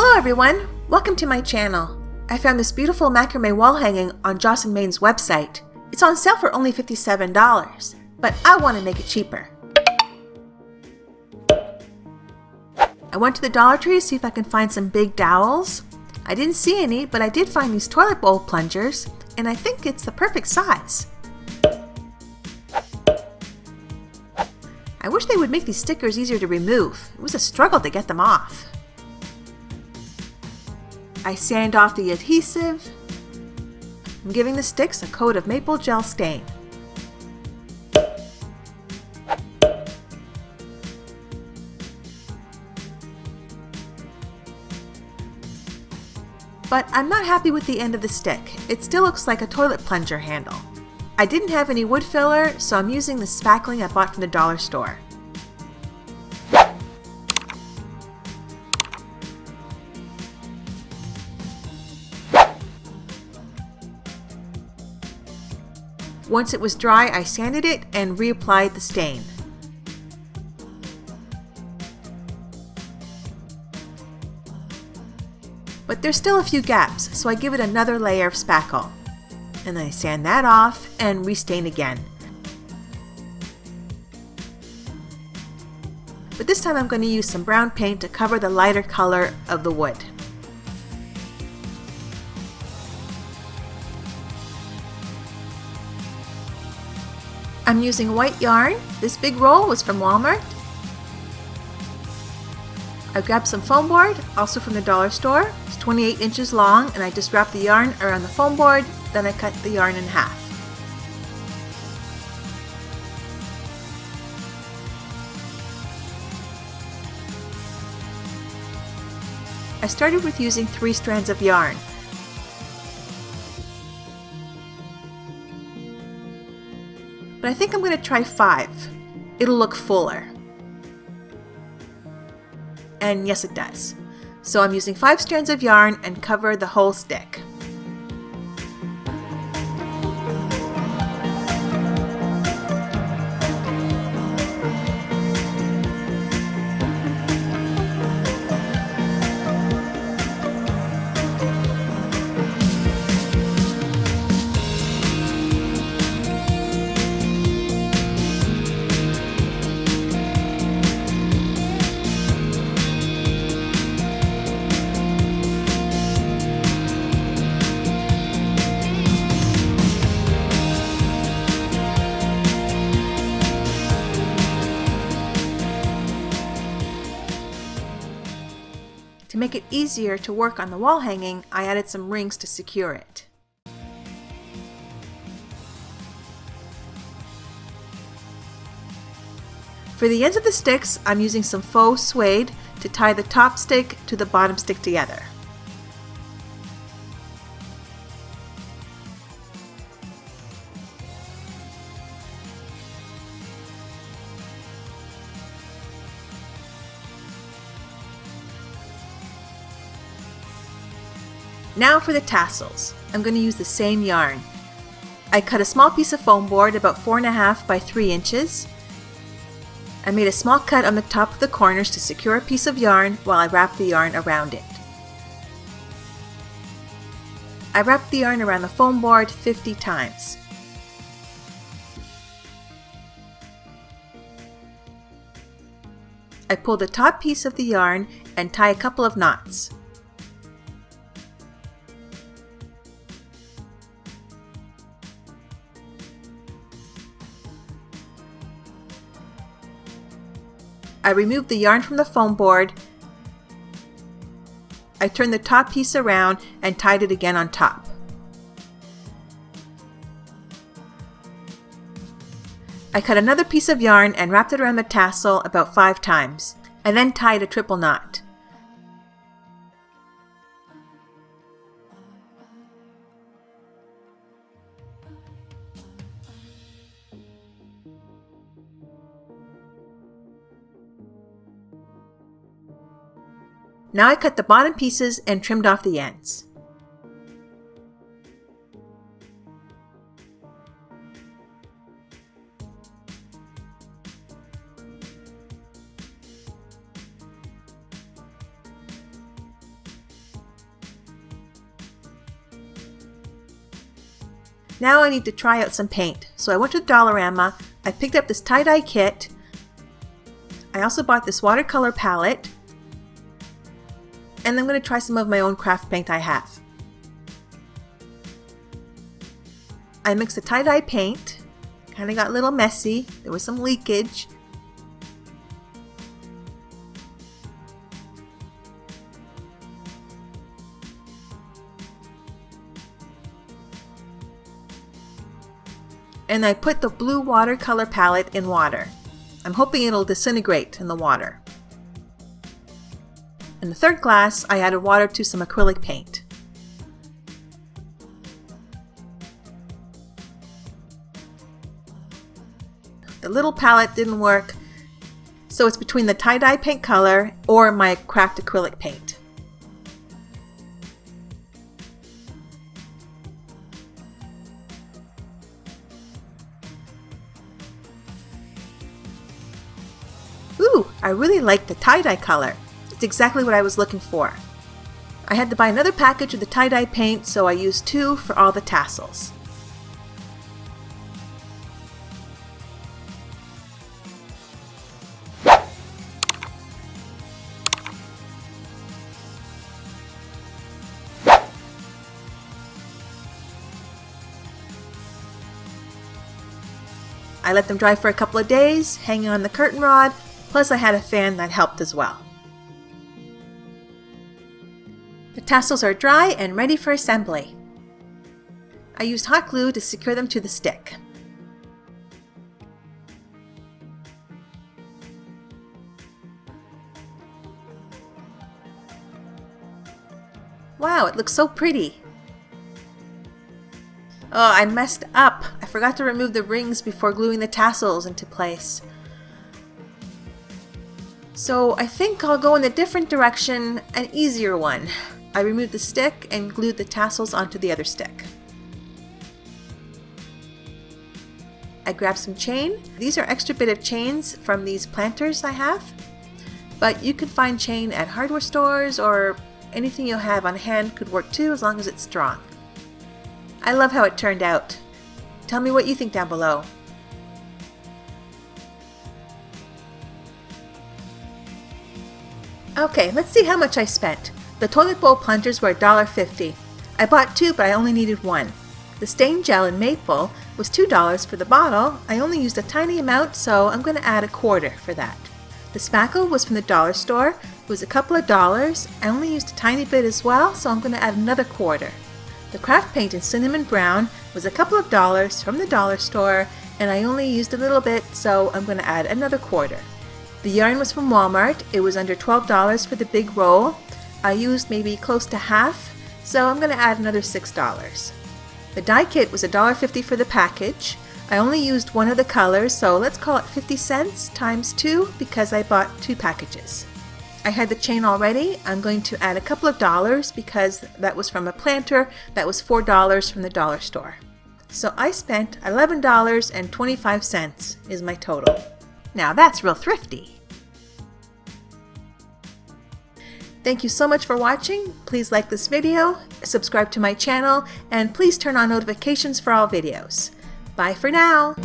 Hello everyone! Welcome to my channel. I found this beautiful macrame wall hanging on Joss & Main's website. It's on sale for only $57, but I want to make it cheaper. I went to the Dollar Tree to see if I can find some big dowels. I didn't see any, but I did find these toilet bowl plungers, and I think it's the perfect size. I wish they would make these stickers easier to remove. It was a struggle to get them off. I sand off the adhesive. I'm giving the sticks a coat of maple gel stain. But I'm not happy with the end of the stick. It still looks like a toilet plunger handle. I didn't have any wood filler, so I'm using the spackling I bought from the dollar store. Once it was dry, I sanded it and reapplied the stain. But there's still a few gaps, so I give it another layer of spackle. And then I sand that off and restain again. But this time I'm going to use some brown paint to cover the lighter color of the wood. I'm using white yarn. This big roll was from Walmart. I grabbed some foam board, also from the dollar store. It's 28 inches long, and I just wrapped the yarn around the foam board, then I cut the yarn in half. I started with using 3 strands of yarn. But I think I'm going to try 5. It'll look fuller. And yes, it does. So I'm using 5 strands of yarn and cover the whole stick. To make it easier to work on the wall hanging, I added some rings to secure it. For the ends of the sticks, I'm using some faux suede to tie the top stick to the bottom stick together. Now for the tassels. I'm going to use the same yarn. I cut a small piece of foam board about 4.5 by 3 inches. I made a small cut on the top of the corners to secure a piece of yarn while I wrap the yarn around it. I wrapped the yarn around the foam board 50 times. I pull the top piece of the yarn and tie a couple of knots. I removed the yarn from the foam board. I turned the top piece around and tied it again on top. I cut another piece of yarn and wrapped it around the tassel about 5 times. I then tied a triple knot. Now I cut the bottom pieces and trimmed off the ends. Now I need to try out some paint. So I went to Dollarama, I picked up this tie-dye kit, I also bought this watercolor palette, and I'm going to try some of my own craft paint I have. I mixed the tie-dye paint, kind of got a little messy, there was some leakage. And I put the blue watercolor palette in water. I'm hoping it'll disintegrate in the water. In the third glass, I added water to some acrylic paint. The little palette didn't work, so it's between the tie-dye paint color or my craft acrylic paint. Ooh, I really like the tie-dye color. It's exactly what I was looking for. I had to buy another package of the tie-dye paint, so I used 2 for all the tassels. I let them dry for a couple of days, hanging on the curtain rod, plus I had a fan that helped as well. The tassels are dry and ready for assembly. I used hot glue to secure them to the stick. Wow, it looks so pretty! Oh, I messed up. I forgot to remove the rings before gluing the tassels into place. So I think I'll go in a different direction, an easier one. I removed the stick and glued the tassels onto the other stick. I grabbed some chain. These are extra bit of chains from these planters I have. But you can find chain at hardware stores, or anything you'll have on hand could work too, as long as it's strong. I love how it turned out. Tell me what you think down below. Okay, let's see how much I spent. The toilet bowl plungers were $1.50. I bought 2, but I only needed 1. The stain gel in maple was $2 for the bottle. I only used a tiny amount, so I'm going to add $1 for that. The spackle was from the dollar store. It was a couple of dollars. I only used a tiny bit as well, so I'm going to add another $1. The craft paint in cinnamon brown was a couple of dollars from the dollar store, and I only used a little bit, so I'm going to add another $1. The yarn was from Walmart. It was under $12 for the big roll. I used maybe close to half, so I'm going to add another $6. The dye kit was $1.50 for the package. I only used one of the colors, so let's call it 50 cents times 2 because I bought 2 packages. I had the chain already. I'm going to add a couple of dollars because that was from a planter that was $4 from the dollar store. So I spent $11.25 is my total. Now that's real thrifty. Thank you so much for watching. Please like this video, subscribe to my channel, and please turn on notifications for all videos. Bye for now!